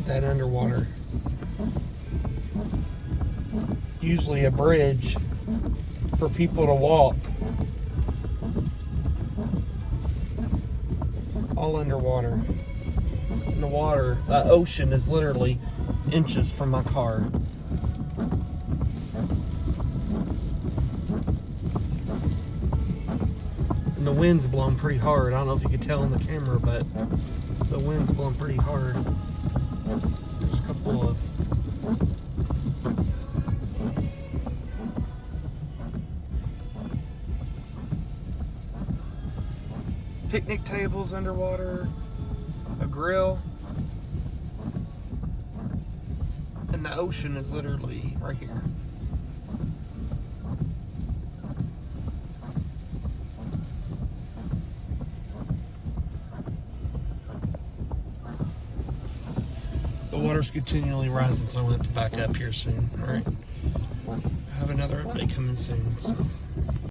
that underwater. Usually a bridge for people to walk. All underwater. And the water, the ocean is literally inches from my car. And the wind's blowing pretty hard. I don't know if you could tell on the camera, but the wind's blowing pretty hard. There's a couple of picnic tables underwater, a grill, and the ocean is literally right here. The water's continually rising, so I'm going to have to back up here soon. Alright. I have another update coming soon. So.